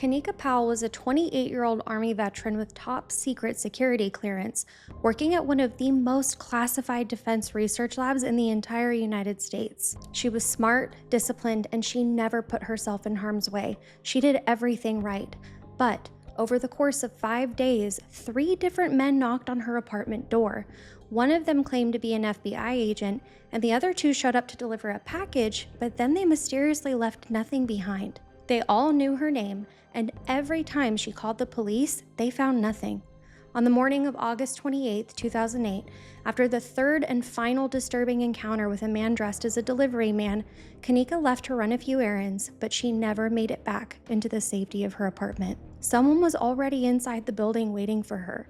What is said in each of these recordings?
Kanika Powell was a 28-year-old Army veteran with top secret security clearance, working at one of the most classified defense research labs in the entire United States. She was smart, disciplined, and she never put herself in harm's way. She did everything right. But over the course of 5 days, 3 different men knocked on her apartment door. One of them claimed to be an FBI agent, and the other 2 showed up to deliver a package, but then they mysteriously left nothing behind. They all knew her name, and every time she called the police, they found nothing. On the morning of August 28, 2008, after the third and final disturbing encounter with a man dressed as a delivery man, Kanika left to run a few errands, but she never made it back into the safety of her apartment. Someone was already inside the building waiting for her.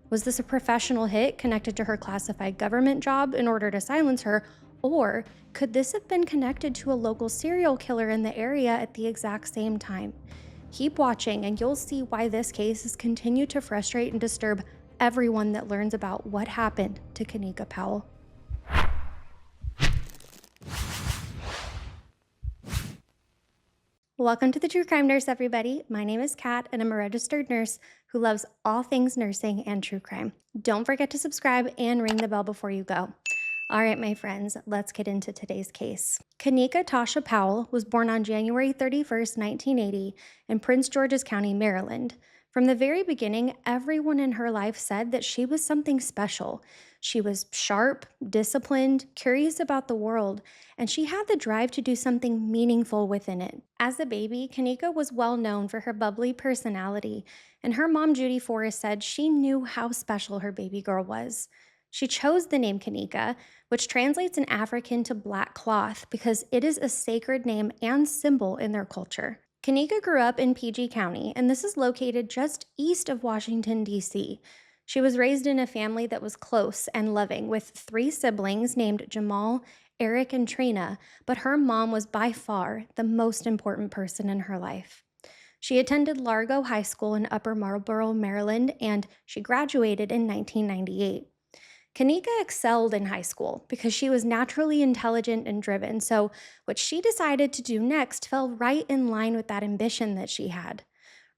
Was this a professional hit connected to her classified government job in order to silence her, or could this have been connected to a local serial killer in the area at the exact same time? Keep watching and you'll see why this case has continued to frustrate and disturb everyone that learns about what happened to Kanika Powell. Welcome to the True Crime Nurse, everybody. My name is Kat, and I'm a registered nurse who loves all things nursing and true crime. Don't forget to subscribe and ring the bell before you go. All right, my friends, let's get into today's case. Kanika Tasha Powell was born on January 31st, 1980 in Prince George's County, Maryland. From the very beginning, everyone in her life said that she was something special. She was sharp, disciplined, curious about the world, and she had the drive to do something meaningful within it. As a baby, Kanika was well known for her bubbly personality, and her mom, Judy Forrest, said she knew how special her baby girl was. She chose the name Kanika, which translates in African to black cloth, because it is a sacred name and symbol in their culture. Kanika grew up in PG County, and this is located just east of Washington, D.C. She was raised in a family that was close and loving, with 3 siblings named Jamal, Eric, and Trina, but her mom was by far the most important person in her life. She attended Largo High School in Upper Marlboro, Maryland, and she graduated in 1998. Kanika excelled in high school because she was naturally intelligent and driven, so what she decided to do next fell right in line with that ambition that she had.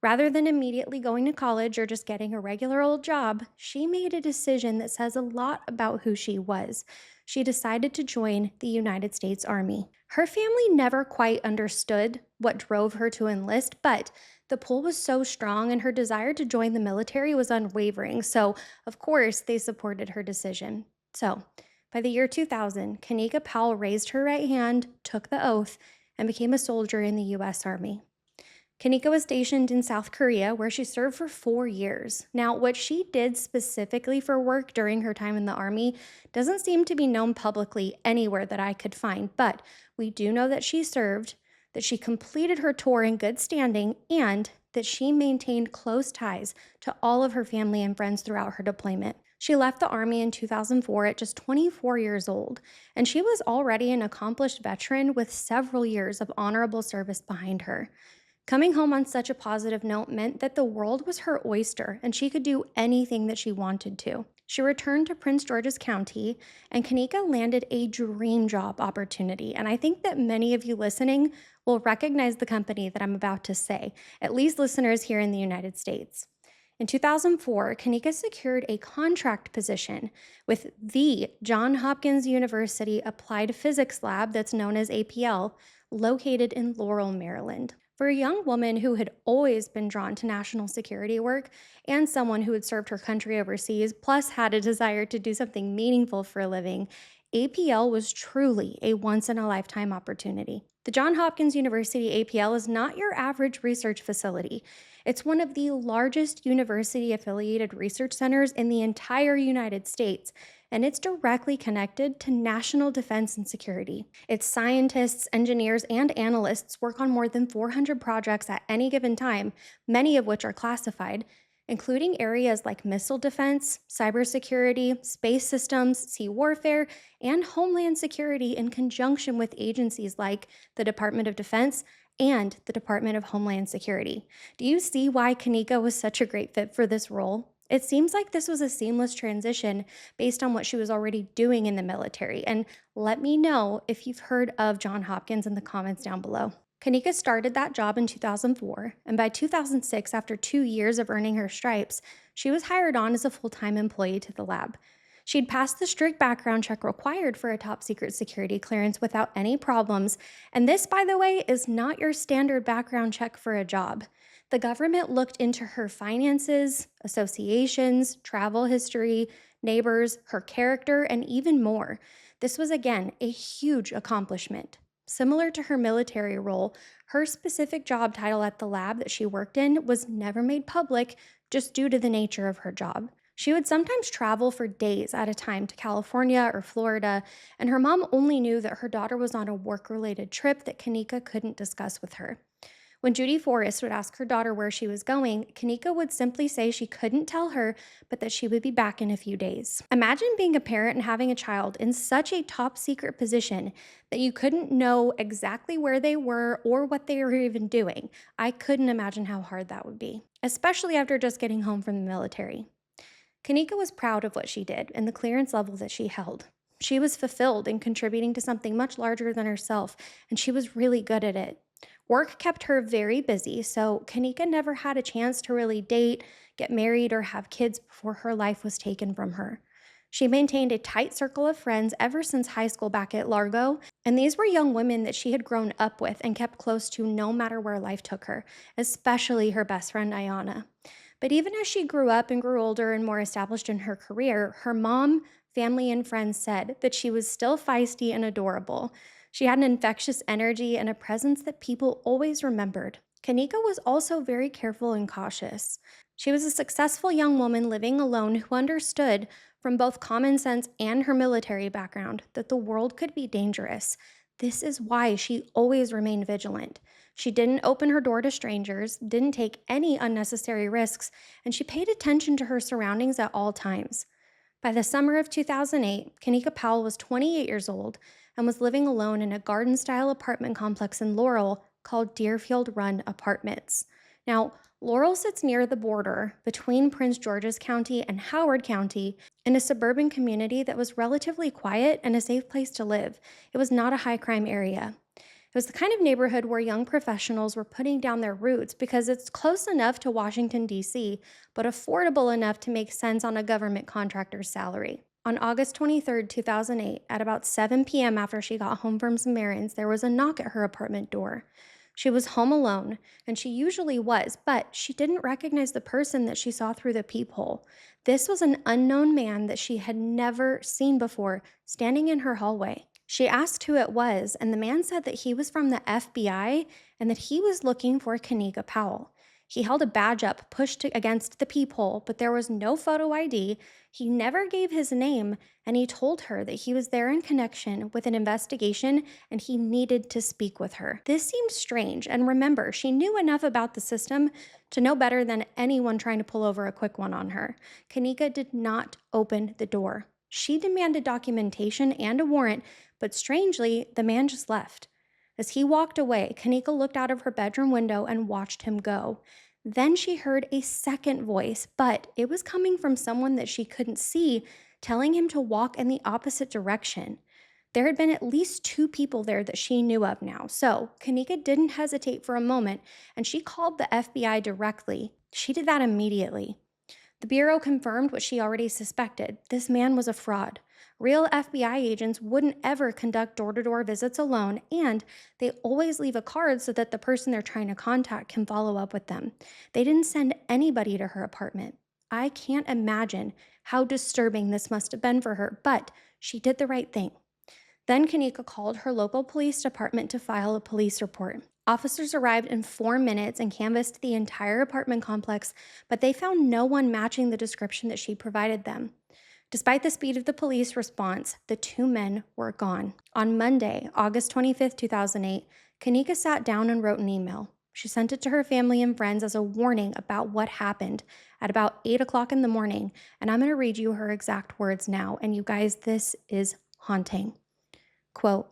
Rather than immediately going to college or just getting a regular old job, she made a decision that says a lot about who she was. She decided to join the United States Army. Her family never quite understood what drove her to enlist, but the pull was so strong and her desire to join the military was unwavering, so of course they supported her decision. So, by the year 2000, Kanika Powell raised her right hand, took the oath, and became a soldier in the U.S. Army. Kanika was stationed in South Korea, where she served for 4 years. Now, what she did specifically for work during her time in the Army doesn't seem to be known publicly anywhere that I could find, but we do know that she served, that she completed her tour in good standing, and that she maintained close ties to all of her family and friends throughout her deployment. She left the Army in 2004 at just 24 years old, and she was already an accomplished veteran with several years of honorable service behind her. Coming home on such a positive note meant that the world was her oyster and she could do anything that she wanted to. She returned to Prince George's County, and Kanika landed a dream job opportunity. And I think that many of you listening will recognize the company that I'm about to say, at least listeners here in the United States. In 2004, Kanika secured a contract position with the Johns Hopkins University Applied Physics Lab, that's known as APL, located in Laurel, Maryland. For a young woman who had always been drawn to national security work and someone who had served her country overseas, plus had a desire to do something meaningful for a living, APL was truly a once-in-a-lifetime opportunity. The Johns Hopkins University APL is not your average research facility. It's one of the largest university-affiliated research centers in the entire United States, and it's directly connected to national defense and security. Its scientists, engineers, and analysts work on more than 400 projects at any given time, many of which are classified, including areas like missile defense, cybersecurity, space systems, sea warfare, and homeland security in conjunction with agencies like the Department of Defense and the Department of Homeland Security. Do you see why Kanika was such a great fit for this role? It seems like this was a seamless transition based on what she was already doing in the military. And let me know if you've heard of Johns Hopkins in the comments down below. Kanika started that job in 2004, and by 2006, after 2 years of earning her stripes, she was hired on as a full time employee to the lab. She'd passed the strict background check required for a top secret security clearance without any problems, and this, by the way, is not your standard background check for a job. The government looked into her finances, associations, travel history, neighbors, her character, and even more. This was, again, a huge accomplishment. Similar to her military role, her specific job title at the lab that she worked in was never made public just due to the nature of her job. She would sometimes travel for days at a time to California or Florida, and her mom only knew that her daughter was on a work related trip that Kanika couldn't discuss with her. When Judy Forrest would ask her daughter where she was going, Kanika would simply say she couldn't tell her, but that she would be back in a few days. Imagine being a parent and having a child in such a top secret position that you couldn't know exactly where they were or what they were even doing. I couldn't imagine how hard that would be, especially after just getting home from the military. Kanika was proud of what she did and the clearance level that she held. She was fulfilled in contributing to something much larger than herself, and she was really good at it. Work kept her very busy, so Kanika never had a chance to really date, get married, or have kids before her life was taken from her. She maintained a tight circle of friends ever since high school back at Largo, and these were young women that she had grown up with and kept close to no matter where life took her, especially her best friend Ayana. But even as she grew up and grew older and more established in her career, her mom, family, and friends said that she was still feisty and adorable. She had an infectious energy and a presence that people always remembered. Kanika was also very careful and cautious. She was a successful young woman living alone who understood, from both common sense and her military background, that the world could be dangerous. This is why she always remained vigilant. She didn't open her door to strangers, didn't take any unnecessary risks, and she paid attention to her surroundings at all times. By the summer of 2008, Kanika Powell was 28 years old and was living alone in a garden style apartment complex in Laurel called Deerfield Run Apartments. Now, Laurel sits near the border between Prince George's County and Howard County in a suburban community that was relatively quiet and a safe place to live. It was not a high crime area. It was the kind of neighborhood where young professionals were putting down their roots because it's close enough to Washington, D.C., but affordable enough to make sense on a government contractor's salary. On August 23, 2008, at about 7 p.m. after she got home from some errands, there was a knock at her apartment door. She was home alone, and she usually was, but she didn't recognize the person that she saw through the peephole. This was an unknown man that she had never seen before, standing in her hallway. She asked who it was, and the man said that he was from the FBI and that he was looking for Kanika Powell. He held a badge up pushed against the peephole, but there was no photo ID. He never gave his name, and he told her that he was there in connection with an investigation and he needed to speak with her. This seemed strange, and remember, she knew enough about the system to know better than anyone trying to pull over a quick one on her. Kanika did not open the door. She demanded documentation and a warrant, but strangely, the man just left. As he walked away, Kanika looked out of her bedroom window and watched him go. Then she heard a second voice, but it was coming from someone that she couldn't see, telling him to walk in the opposite direction. There had been at least 2 people there that she knew of now, so Kanika didn't hesitate for a moment, and she called the FBI directly. She did that immediately. The Bureau confirmed what she already suspected. This man was a fraud. Real FBI agents wouldn't ever conduct door-to-door visits alone, and they always leave a card so that the person they're trying to contact can follow up with them. They didn't send anybody to her apartment. I can't imagine how disturbing this must have been for her, but she did the right thing. Then Kanika called her local police department to file a police report. Officers arrived in 4 minutes and canvassed the entire apartment complex, but they found no one matching the description that she provided them. Despite the speed of the police response, the 2 men were gone. On Monday, August 25, 2008, Kanika sat down and wrote an email. She sent it to her family and friends as a warning about what happened at about 8 o'clock in the morning, and I'm going to read you her exact words now, and you guys, this is haunting. Quote,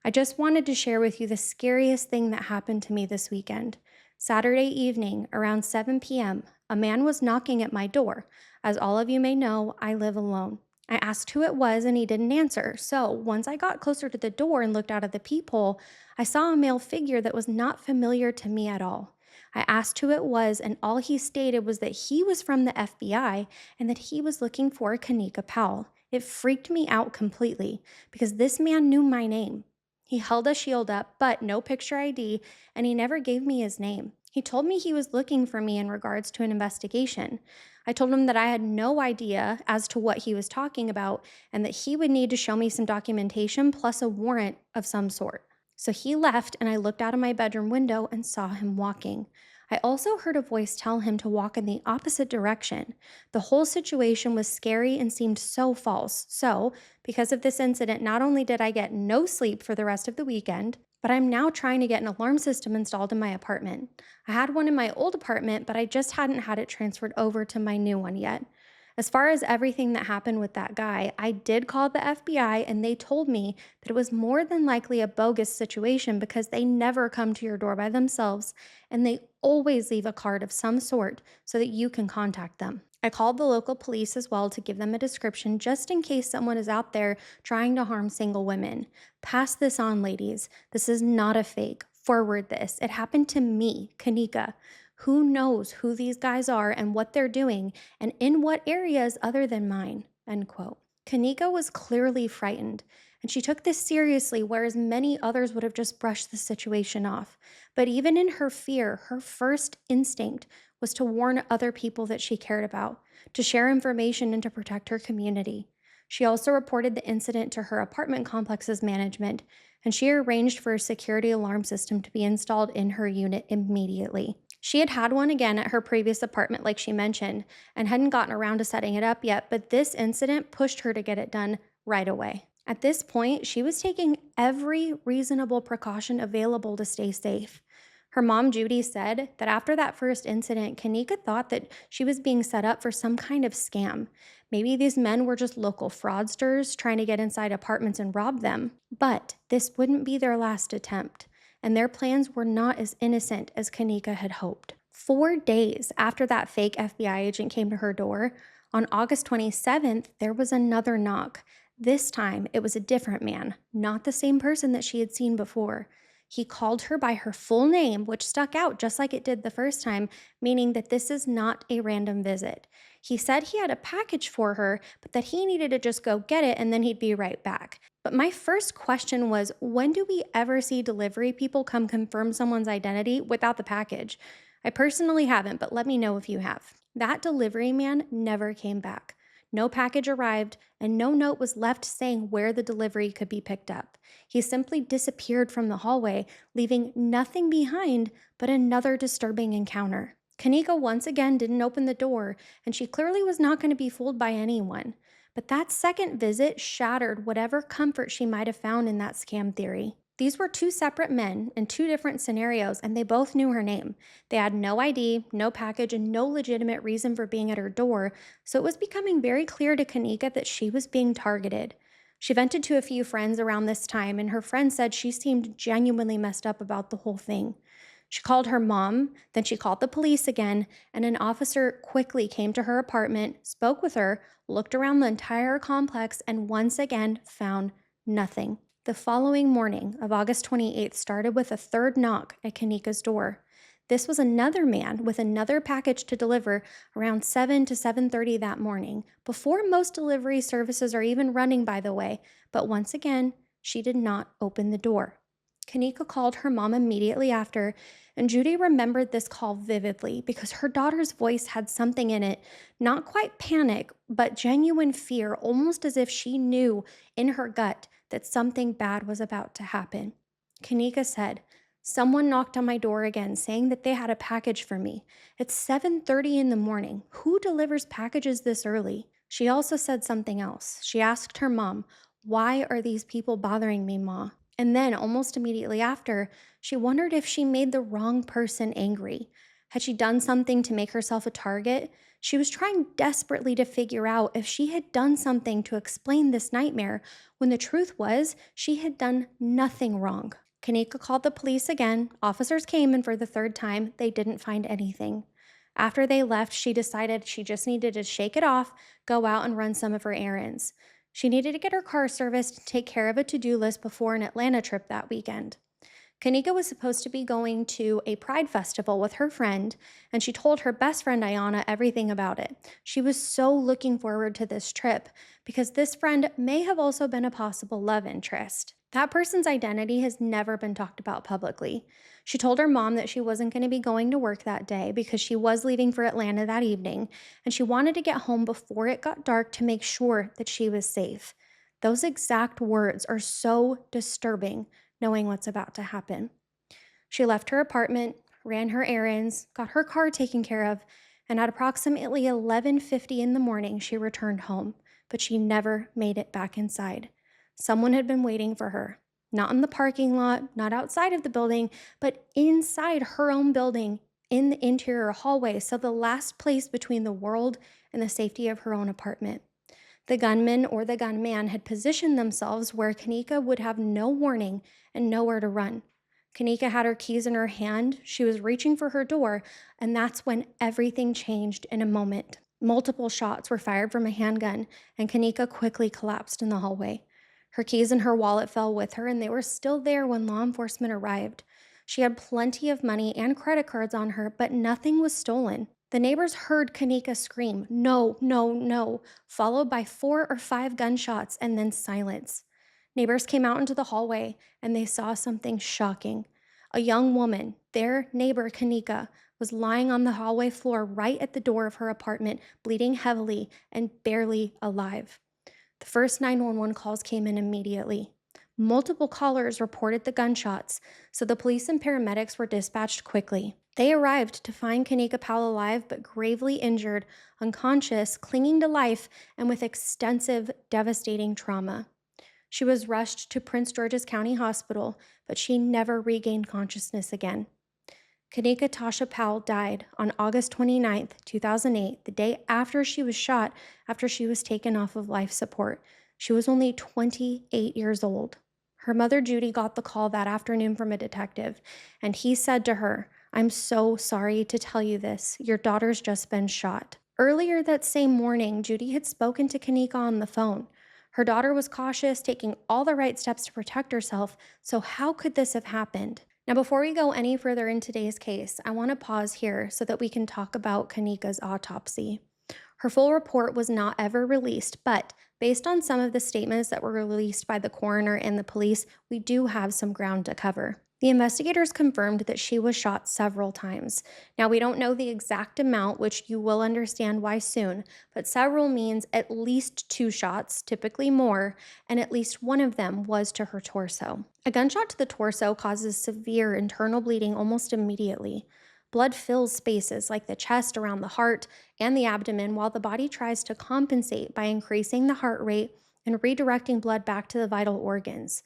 I just wanted to share with you the scariest thing that happened to me this weekend. Saturday evening, around 7 p.m., a man was knocking at my door. As all of you may know, I live alone. I asked who it was and he didn't answer. So once I got closer to the door and looked out of the peephole, I saw a male figure that was not familiar to me at all. I asked who it was, and all he stated was that he was from the FBI and that he was looking for Kanika Powell. It freaked me out completely because this man knew my name. He held a shield up, but no picture ID, and he never gave me his name. He told me he was looking for me in regards to an investigation. I told him that I had no idea as to what he was talking about and that he would need to show me some documentation plus a warrant of some sort. So he left, and I looked out of my bedroom window and saw him walking. I also heard a voice tell him to walk in the opposite direction. The whole situation was scary and seemed so false. So, because of this incident, not only did I get no sleep for the rest of the weekend, but I'm now trying to get an alarm system installed in my apartment. I had one in my old apartment, but I just hadn't had it transferred over to my new one yet. As far as everything that happened with that guy, I did call the FBI and they told me that it was more than likely a bogus situation because they never come to your door by themselves and they always leave a card of some sort so that you can contact them. I called the local police as well to give them a description just in case someone is out there trying to harm single women. Pass this on, ladies. This is not a fake. Forward this. It happened to me, Kanika. Who knows who these guys are and what they're doing and in what areas other than mine, end quote. Kanika was clearly frightened, and she took this seriously, whereas many others would have just brushed the situation off. But even in her fear, her first instinct was to warn other people that she cared about, to share information and to protect her community. She also reported the incident to her apartment complex's management, and she arranged for a security alarm system to be installed in her unit immediately. She had had one again at her previous apartment, like she mentioned, and hadn't gotten around to setting it up yet, but this incident pushed her to get it done right away. At this point, she was taking every reasonable precaution available to stay safe. Her mom, Judy, said that after that first incident, Kanika thought that she was being set up for some kind of scam. Maybe these men were just local fraudsters trying to get inside apartments and rob them. But this wouldn't be their last attempt, and their plans were not as innocent as Kanika had hoped. 4 days after that fake FBI agent came to her door, on August 27th, there was another knock. This time, it was a different man, not the same person that she had seen before. He called her by her full name, which stuck out just like it did the first time, meaning that this is not a random visit. He said he had a package for her, but that he needed to just go get it and then he'd be right back. But my first question was, when do we ever see delivery people come confirm someone's identity without the package? I personally haven't, but let me know if you have. That delivery man never came back. No package arrived, and no note was left saying where the delivery could be picked up. He simply disappeared from the hallway, leaving nothing behind but another disturbing encounter. Kanika once again didn't open the door, and she clearly was not going to be fooled by anyone. But that second visit shattered whatever comfort she might have found in that scam theory. These were two separate men in two different scenarios, and they both knew her name. They had no ID, no package, and no legitimate reason for being at her door, so it was becoming very clear to Kanika that she was being targeted. She vented to a few friends around this time, and her friend said she seemed genuinely messed up about the whole thing. She called her mom, then she called the police again, and an officer quickly came to her apartment, spoke with her, looked around the entire complex, and once again found nothing. The following morning of August 28th started with a third knock at Kanika's door. This was another man with another package to deliver around 7 to 7:30 that morning, before most delivery services are even running, by the way, but once again, she did not open the door. Kanika called her mom immediately after, and Judy remembered this call vividly because her daughter's voice had something in it, not quite panic, but genuine fear, almost as if she knew in her gut that something bad was about to happen. Kanika said, "Someone knocked on my door again saying that they had a package for me. It's 7:30 in the morning. Who delivers packages this early?" She also said something else. She asked her mom, "Why are these people bothering me, Ma?" And then, almost immediately after, she wondered if she made the wrong person angry. Had she done something to make herself a target? She was trying desperately to figure out if she had done something to explain this nightmare, when the truth was she had done nothing wrong. Kanika called the police again. Officers came, and for the third time, they didn't find anything. After they left, she decided she just needed to shake it off, go out and run some of her errands. She needed to get her car serviced and take care of a to-do list before an Atlanta trip that weekend. Kanika was supposed to be going to a pride festival with her friend, and she told her best friend Ayana everything about it. She was so looking forward to this trip because this friend may have also been a possible love interest. That person's identity has never been talked about publicly. She told her mom that she wasn't going to be going to work that day because she was leaving for Atlanta that evening, and she wanted to get home before it got dark to make sure that she was safe. Those exact words are so disturbing knowing what's about to happen. She left her apartment, ran her errands, got her car taken care of, and at approximately 11:50 in the morning, she returned home, but she never made it back inside. Someone had been waiting for her, not in the parking lot, not outside of the building, but inside her own building in the interior hallway, so the last place between the world and the safety of her own apartment. The gunman or the gunman had positioned themselves where Kanika would have no warning and nowhere to run. Kanika had her keys in her hand. She was reaching for her door, and that's when everything changed in a moment. Multiple shots were fired from a handgun, and Kanika quickly collapsed in the hallway. Her keys and her wallet fell with her, and they were still there when law enforcement arrived. She had plenty of money and credit cards on her, but nothing was stolen. The neighbors heard Kanika scream, "No, no, no," followed by 4 or 5 gunshots and then silence. Neighbors came out into the hallway and they saw something shocking. A young woman, their neighbor Kanika, was lying on the hallway floor right at the door of her apartment, bleeding heavily and barely alive. The first 911 calls came in immediately. Multiple callers reported the gunshots, so the police and paramedics were dispatched quickly. They arrived to find Kanika Powell alive but gravely injured, unconscious, clinging to life, and with extensive, devastating trauma. She was rushed to Prince George's County Hospital, but she never regained consciousness again. Kanika Tasha Powell died on August 29th, 2008, the day after she was shot after she was taken off of life support. She was only 28 years old. Her mother, Judy, got the call that afternoon from a detective, and he said to her, "I'm so sorry to tell you this. Your daughter's just been shot." Earlier that same morning, Judy had spoken to Kanika on the phone. Her daughter was cautious, taking all the right steps to protect herself, so how could this have happened? Now, before we go any further in today's case, I want to pause here so that we can talk about Kanika's autopsy. Her full report was not ever released, but based on some of the statements that were released by the coroner and the police, we do have some ground to cover. The investigators confirmed that she was shot several times. Now, we don't know the exact amount, which you will understand why soon, but several means at least 2 shots, typically more, and at least one of them was to her torso. A gunshot to the torso causes severe internal bleeding almost immediately. Blood fills spaces like the chest, around the heart, and the abdomen, while the body tries to compensate by increasing the heart rate and redirecting blood back to the vital organs.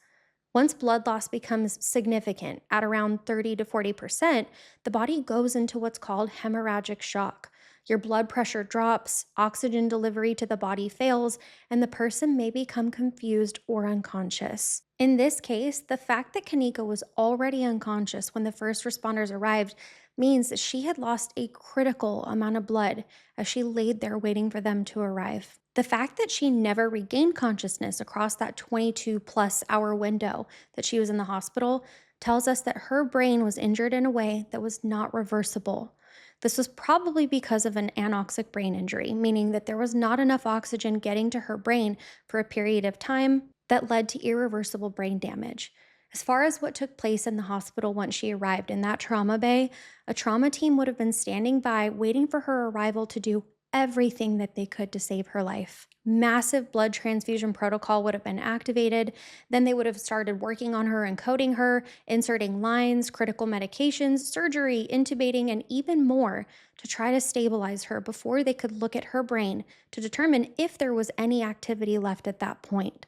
Once blood loss becomes significant, at around 30 to 40%, the body goes into what's called hemorrhagic shock. Your blood pressure drops, oxygen delivery to the body fails, and the person may become confused or unconscious. In this case, the fact that Kanika was already unconscious when the first responders arrived means that she had lost a critical amount of blood as she laid there waiting for them to arrive. The fact that she never regained consciousness across that 22-plus hour window that she was in the hospital tells us that her brain was injured in a way that was not reversible. This was probably because of an anoxic brain injury, meaning that there was not enough oxygen getting to her brain for a period of time that led to irreversible brain damage. As far as what took place in the hospital once she arrived in that trauma bay, a trauma team would have been standing by waiting for her arrival to do everything that they could to save her life. Massive blood transfusion protocol would have been activated. Then they would have started working on her and coding her, inserting lines, critical medications, surgery, intubating, and even more to try to stabilize her before they could look at her brain to determine if there was any activity left at that point.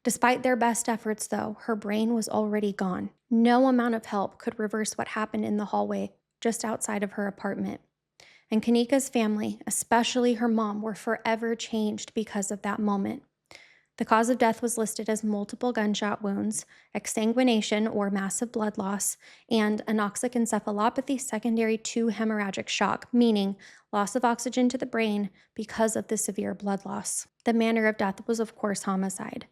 Despite their best efforts, though, her brain was already gone. No amount of help could reverse what happened in the hallway just outside of her apartment. And Kanika's family, especially her mom, were forever changed because of that moment. The cause of death was listed as multiple gunshot wounds, exsanguination or massive blood loss, and anoxic encephalopathy secondary to hemorrhagic shock, meaning loss of oxygen to the brain because of the severe blood loss. The manner of death was, of course, homicide.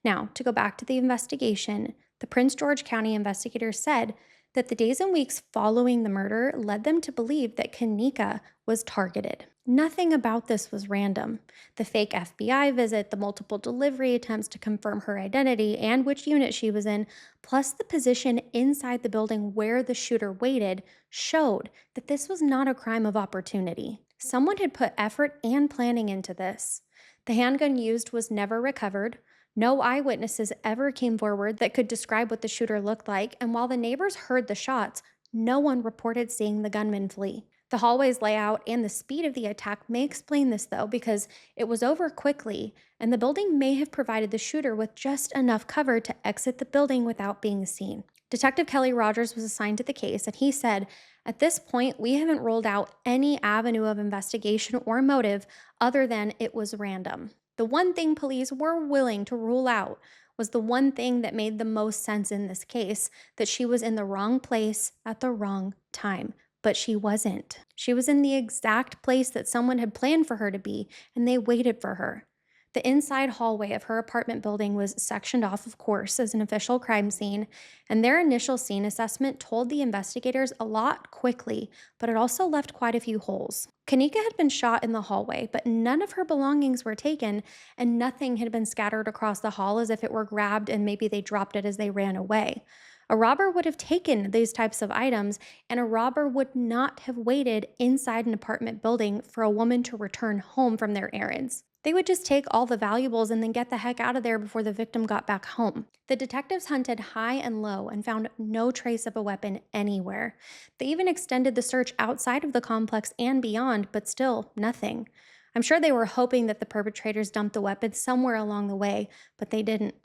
Now, to go back to the investigation, the Prince George County investigators said that the days and weeks following the murder led them to believe that Kenneka was targeted. Nothing about this was random. The fake FBI visit, the multiple delivery attempts to confirm her identity and which unit she was in, plus the position inside the building where the shooter waited, showed that this was not a crime of opportunity. Someone had put effort and planning into this. The handgun used was never recovered. No eyewitnesses ever came forward that could describe what the shooter looked like, and while the neighbors heard the shots, no one reported seeing the gunman flee. The hallway's layout and the speed of the attack may explain this, though, because it was over quickly, and the building may have provided the shooter with just enough cover to exit the building without being seen. Detective Kelly Rogers was assigned to the case, and he said, "At this point, we haven't ruled out any avenue of investigation or motive other than it was random." The one thing police were willing to rule out was the one thing that made the most sense in this case, that she was in the wrong place at the wrong time. But she wasn't. She was in the exact place that someone had planned for her to be, and they waited for her. The inside hallway of her apartment building was sectioned off, of course, as an official crime scene, and their initial scene assessment told the investigators a lot quickly, but it also left quite a few holes. Kenneka had been shot in the hallway, but none of her belongings were taken, and nothing had been scattered across the hall as if it were grabbed and maybe they dropped it as they ran away. A robber would have taken these types of items, and a robber would not have waited inside an apartment building for a woman to return home from their errands. They would just take all the valuables and then get the heck out of there before the victim got back home. The detectives hunted high and low and found no trace of a weapon anywhere. They even extended the search outside of the complex and beyond, but still nothing. I'm sure they were hoping that the perpetrators dumped the weapon somewhere along the way, but they didn't.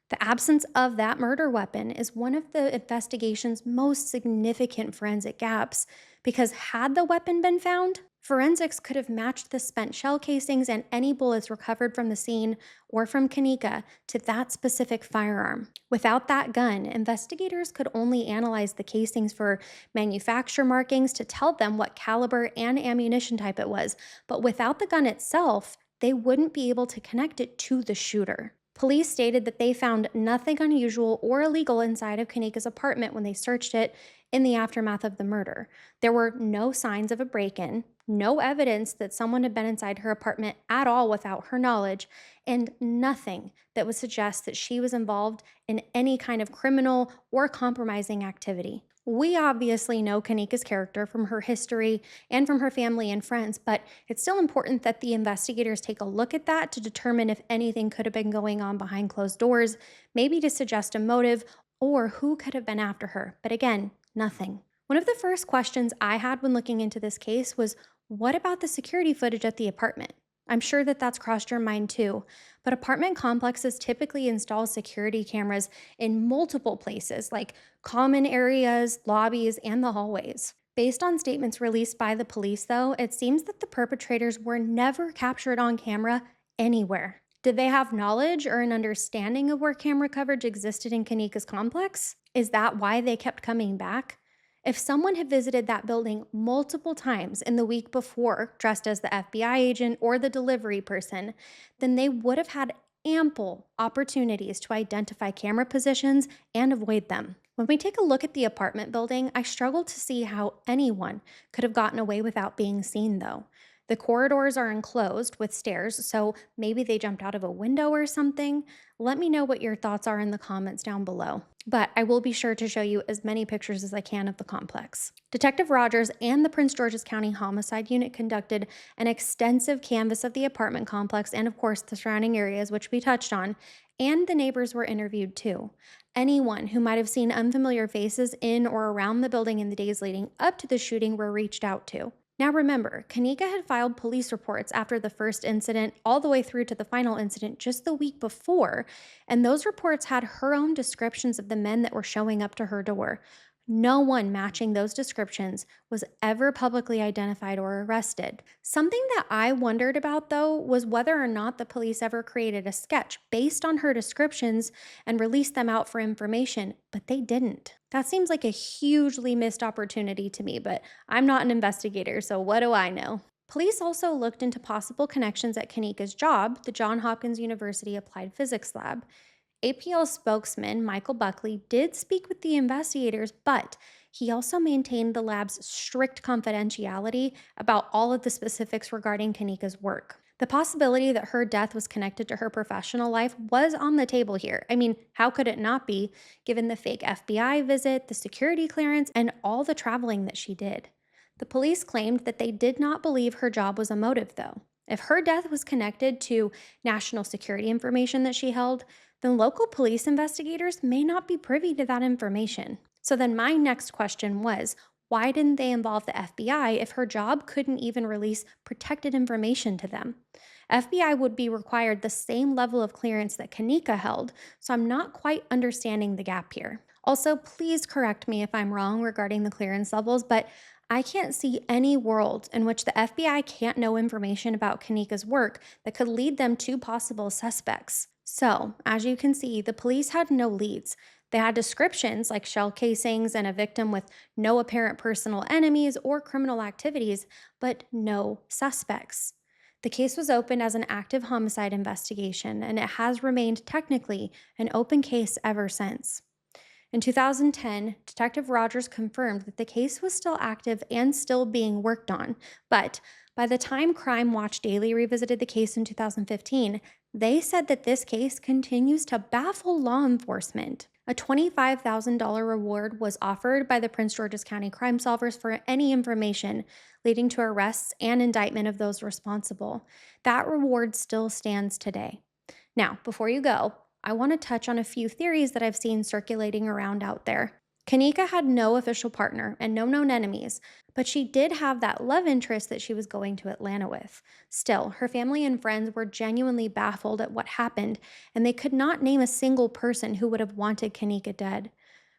The absence of that murder weapon is one of the investigation's most significant forensic gaps, because had the weapon been found, forensics could have matched the spent shell casings and any bullets recovered from the scene or from Kenneka to that specific firearm. Without that gun, investigators could only analyze the casings for manufacturer markings to tell them what caliber and ammunition type it was, but without the gun itself, they wouldn't be able to connect it to the shooter. Police stated that they found nothing unusual or illegal inside of Kenneka's apartment when they searched it in the aftermath of the murder. There were no signs of a break-in, no evidence that someone had been inside her apartment at all without her knowledge, and nothing that would suggest that she was involved in any kind of criminal or compromising activity. We obviously know Kenneka's character from her history and from her family and friends, but it's still important that the investigators take a look at that to determine if anything could have been going on behind closed doors, maybe to suggest a motive or who could have been after her. But again, nothing. One of the first questions I had when looking into this case was, what about the security footage at the apartment? I'm sure that that's crossed your mind too, but apartment complexes typically install security cameras in multiple places, like common areas, lobbies, and the hallways. Based on statements released by the police, though, it seems that the perpetrators were never captured on camera anywhere. Did they have knowledge or an understanding of where camera coverage existed in Kenneka's complex? Is that why they kept coming back? If someone had visited that building multiple times in the week before, dressed as the FBI agent or the delivery person, then they would have had ample opportunities to identify camera positions and avoid them. When we take a look at the apartment building, I struggle to see how anyone could have gotten away without being seen, though. The corridors are enclosed with stairs, so maybe they jumped out of a window or something. Let me know what your thoughts are in the comments down below. But I will be sure to show you as many pictures as I can of the complex. Detective Rogers and the Prince George's County Homicide Unit conducted an extensive canvass of the apartment complex and, of course, the surrounding areas, which we touched on, and the neighbors were interviewed too. Anyone who might have seen unfamiliar faces in or around the building in the days leading up to the shooting were reached out to. Now remember, Kenneka had filed police reports after the first incident all the way through to the final incident just the week before, and those reports had her own descriptions of the men that were showing up to her door. No one matching those descriptions was ever publicly identified or arrested. Something that I wondered about, though, was whether or not the police ever created a sketch based on her descriptions and released them out for information, but they didn't. That seems like a hugely missed opportunity to me, but I'm not an investigator, so what do I know? Police also looked into possible connections at Kanika's job, the Johns Hopkins University Applied Physics Lab. APL spokesman Michael Buckley did speak with the investigators, but he also maintained the lab's strict confidentiality about all of the specifics regarding Kanika's work. The possibility that her death was connected to her professional life was on the table here. I mean, how could it not be, given the fake FBI visit, the security clearance, and all the traveling that she did? The police claimed that they did not believe her job was a motive, though. If her death was connected to national security information that she held, then local police investigators may not be privy to that information. So then my next question was, why didn't they involve the FBI if her job couldn't even release protected information to them? FBI would be required the same level of clearance that Kanika held, so I'm not quite understanding the gap here. Also, please correct me if I'm wrong regarding the clearance levels, but I can't see any world in which the FBI can't know information about Kanika's work that could lead them to possible suspects. So, as you can see, the police had no leads. They had descriptions like shell casings and a victim with no apparent personal enemies or criminal activities, but no suspects. The case was opened as an active homicide investigation, and it has remained technically an open case ever since. In 2010, Detective Rogers confirmed that the case was still active and still being worked on, but by the time Crime Watch Daily revisited the case in 2015, they said that this case continues to baffle law enforcement. A $25,000 reward was offered by the Prince George's County crime solvers for any information leading to arrests and indictment of those responsible. That reward still stands today. Now, before you go, I want to touch on a few theories that I've seen circulating around out there. Kanika had no official partner and no known enemies, but she did have that love interest that she was going to Atlanta with. Still, her family and friends were genuinely baffled at what happened, and they could not name a single person who would have wanted Kanika dead.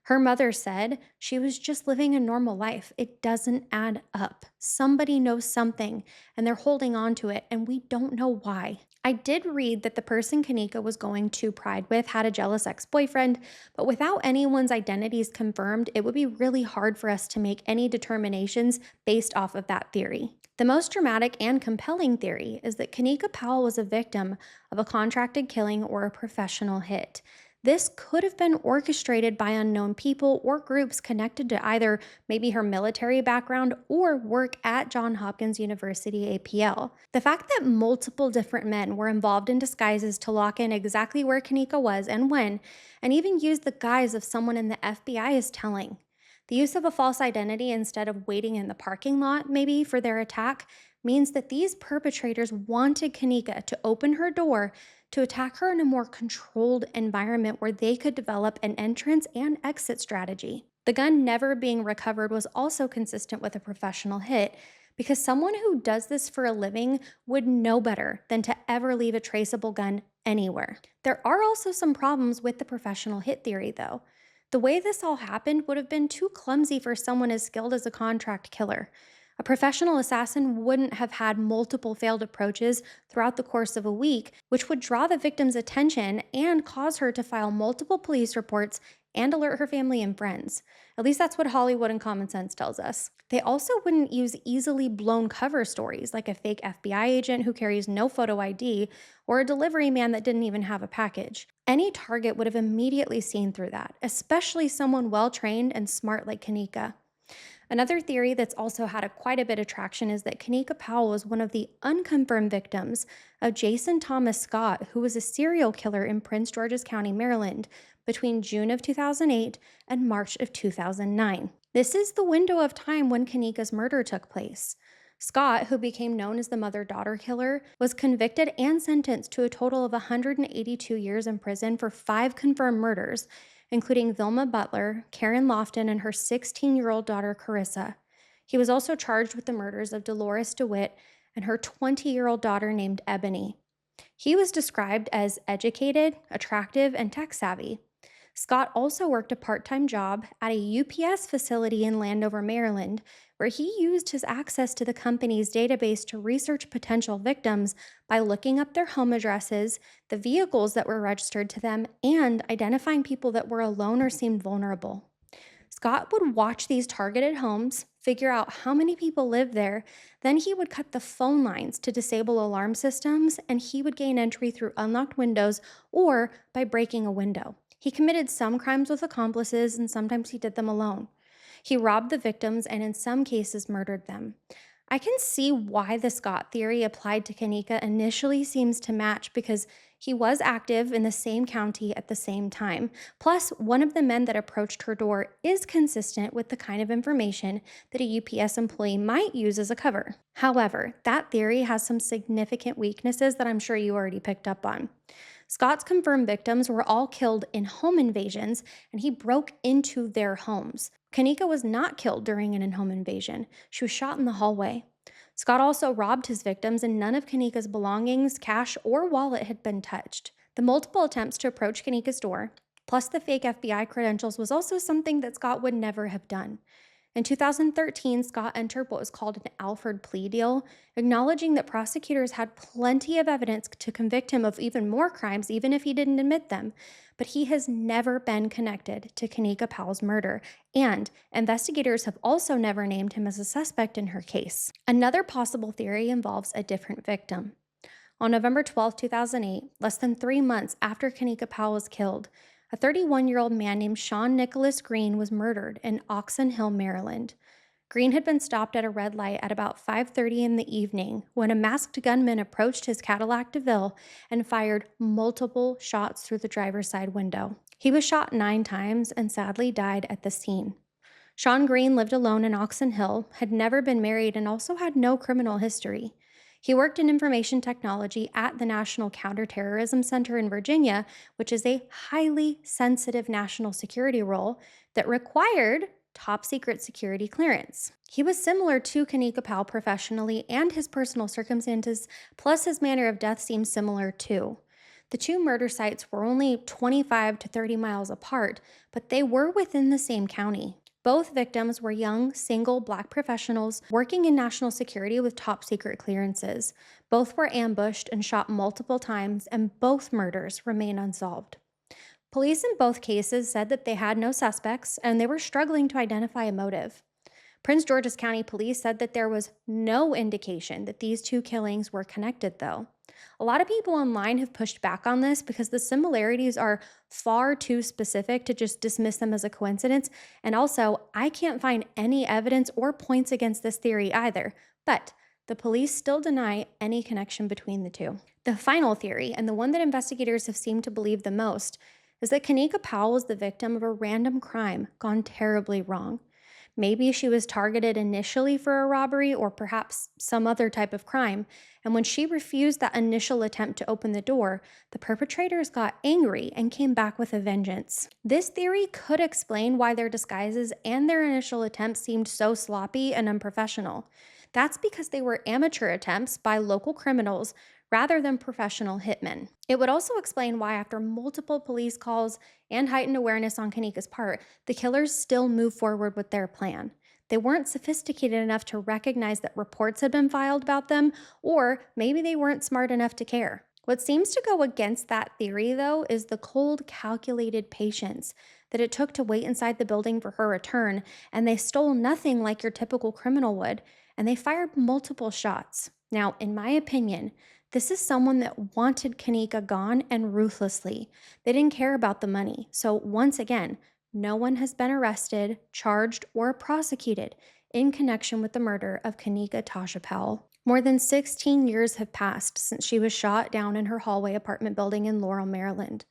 Her mother said she was just living a normal life. It doesn't add up. Somebody knows something, and they're holding on to it, and we don't know why. I did read that the person Kanika was going to Pride with had a jealous ex-boyfriend, but without anyone's identities confirmed, it would be really hard for us to make any determinations based off of that theory. The most dramatic and compelling theory is that Kanika Powell was a victim of a contracted killing or a professional hit. This could have been orchestrated by unknown people or groups connected to either maybe her military background or work at Johns Hopkins University APL. The fact that multiple different men were involved in disguises to lock in exactly where Kanika was and when, and even used the guise of someone in the FBI is telling. The use of a false identity instead of waiting in the parking lot, maybe, for their attack, means that these perpetrators wanted Kanika to open her door to attack her in a more controlled environment where they could develop an entrance and exit strategy. The gun never being recovered was also consistent with a professional hit, because someone who does this for a living would know better than to ever leave a traceable gun anywhere. There are also some problems with the professional hit theory, though. The way this all happened would have been too clumsy for someone as skilled as a contract killer. A professional assassin wouldn't have had multiple failed approaches throughout the course of a week, which would draw the victim's attention and cause her to file multiple police reports and alert her family and friends. At least that's what Hollywood and common sense tells us. They also wouldn't use easily blown cover stories like a fake FBI agent who carries no photo ID or a delivery man that didn't even have a package. Any target would have immediately seen through that, especially someone well-trained and smart like Kanika. Another theory that's also had quite a bit of traction is that Kanika Powell was one of the unconfirmed victims of Jason Thomas Scott, who was a serial killer in Prince George's County, Maryland, between June of 2008 and March of 2009. This is the window of time when Kanika's murder took place. Scott, who became known as the mother-daughter killer, was convicted and sentenced to a total of 182 years in prison for 5 confirmed murders, including Vilma Butler, Karen Lofton, and her 16-year-old daughter, Carissa. He was also charged with the murders of Dolores DeWitt and her 20-year-old daughter named Ebony. He was described as educated, attractive, and tech-savvy. Scott also worked a part time job at a UPS facility in Landover, Maryland, where he used his access to the company's database to research potential victims by looking up their home addresses, the vehicles that were registered to them, and identifying people that were alone or seemed vulnerable. Scott would watch these targeted homes, figure out how many people lived there, then he would cut the phone lines to disable alarm systems, and he would gain entry through unlocked windows or by breaking a window. He committed some crimes with accomplices, and sometimes he did them alone. He robbed the victims and, in some cases, murdered them. I can see why the Scott theory applied to Kanika initially seems to match because he was active in the same county at the same time. Plus, one of the men that approached her door is consistent with the kind of information that a UPS employee might use as a cover. However, that theory has some significant weaknesses that I'm sure you already picked up on. Scott's confirmed victims were all killed in home invasions, and he broke into their homes. Kanika was not killed during an in-home invasion. She was shot in the hallway. Scott also robbed his victims, and none of Kanika's belongings, cash, or wallet had been touched. The multiple attempts to approach Kanika's door, plus the fake FBI credentials, was also something that Scott would never have done. In 2013, Scott entered what was called an Alford plea deal, acknowledging that prosecutors had plenty of evidence to convict him of even more crimes, even if he didn't admit them. But he has never been connected to Kenneka Powell's murder, and investigators have also never named him as a suspect in her case. Another possible theory involves a different victim. On November 12, 2008, less than 3 months after Kanika Powell was killed, a 31-year-old man named Sean Nicholas Green was murdered in Oxon Hill, Maryland. Green had been stopped at a red light at about 5:30 in the evening when a masked gunman approached his Cadillac DeVille and fired multiple shots through the driver's side window. He was shot 9 times and sadly died at the scene. Sean Green lived alone in Oxon Hill, had never been married, and also had no criminal history. He worked in information technology at the National Counterterrorism Center in Virginia, which is a highly sensitive national security role that required top secret security clearance. He was similar to Kanika Powell professionally, and his personal circumstances, plus his manner of death, seemed similar too. The two murder sites were only 25 to 30 miles apart, but they were within the same county. Both victims were young, single Black professionals working in national security with top secret clearances. Both were ambushed and shot multiple times, and both murders remain unsolved. Police in both cases said that they had no suspects and they were struggling to identify a motive. Prince George's County Police said that there was no indication that these two killings were connected, though. A lot of people online have pushed back on this because the similarities are far too specific to just dismiss them as a coincidence, and also, I can't find any evidence or points against this theory either, but the police still deny any connection between the two. The final theory, and the one that investigators have seemed to believe the most, is that Kanika Powell was the victim of a random crime gone terribly wrong. Maybe she was targeted initially for a robbery or perhaps some other type of crime, and when she refused that initial attempt to open the door, the perpetrators got angry and came back with a vengeance. This theory could explain why their disguises and their initial attempts seemed so sloppy and unprofessional. That's because they were amateur attempts by local criminals rather than professional hitmen. It would also explain why, after multiple police calls and heightened awareness on Kanika's part, the killers still moved forward with their plan. They weren't sophisticated enough to recognize that reports had been filed about them, or maybe they weren't smart enough to care. What seems to go against that theory, though, is the cold, calculated patience that it took to wait inside the building for her return, and they stole nothing like your typical criminal would, and they fired multiple shots. Now, in my opinion, this is someone that wanted Kanika gone, and ruthlessly. They didn't care about the money. So once again, no one has been arrested, charged, or prosecuted in connection with the murder of Kanika Tasha Powell. More than 16 years have passed since she was shot down in her hallway apartment building in Laurel, Maryland.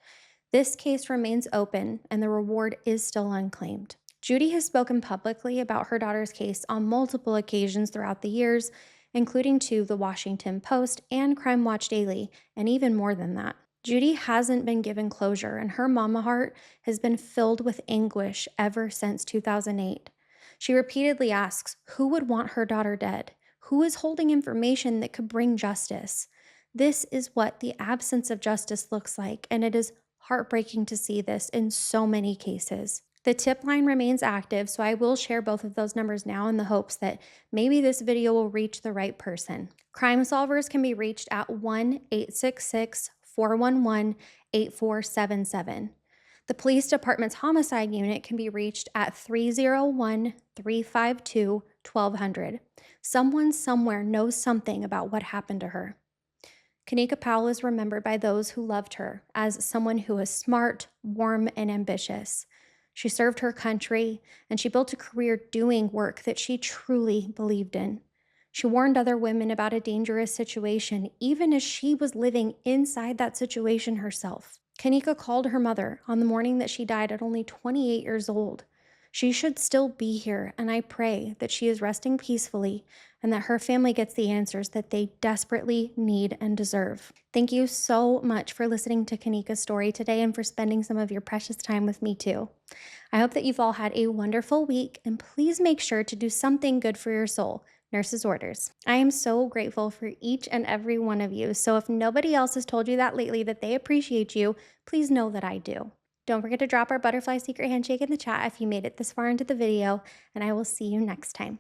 This case remains open, and the reward is still unclaimed. Judy has spoken publicly about her daughter's case on multiple occasions throughout the years, including to the Washington Post and Crime Watch Daily, and even more than that. Judy hasn't been given closure, and her mama heart has been filled with anguish ever since 2008. She repeatedly asks, who would want her daughter dead? Who is holding information that could bring justice? This is what the absence of justice looks like, and it is Heartbreaking to see this in so many cases. The tip line remains active, so I will share both of those numbers now in the hopes that maybe this video will reach the right person. Crime Solvers can be reached at 1-866-411-8477. The police department's homicide unit can be reached at 301-352-1200. Someone somewhere knows something about what happened to her. Kanika Powell is remembered by those who loved her as someone who was smart, warm, and ambitious. She served her country, and she built a career doing work that she truly believed in. She warned other women about a dangerous situation, even as she was living inside that situation herself. Kanika called her mother on the morning that she died at only 28 years old. She should still be here, and I pray that she is resting peacefully and that her family gets the answers that they desperately need and deserve. Thank you so much for listening to Kanika's story today and for spending some of your precious time with me too. I hope that you've all had a wonderful week, and please make sure to do something good for your soul. Nurse's orders. I am so grateful for each and every one of you, so if nobody else has told you that lately that they appreciate you, please know that I do. Don't forget to drop our butterfly secret handshake in the chat if you made it this far into the video, and I will see you next time.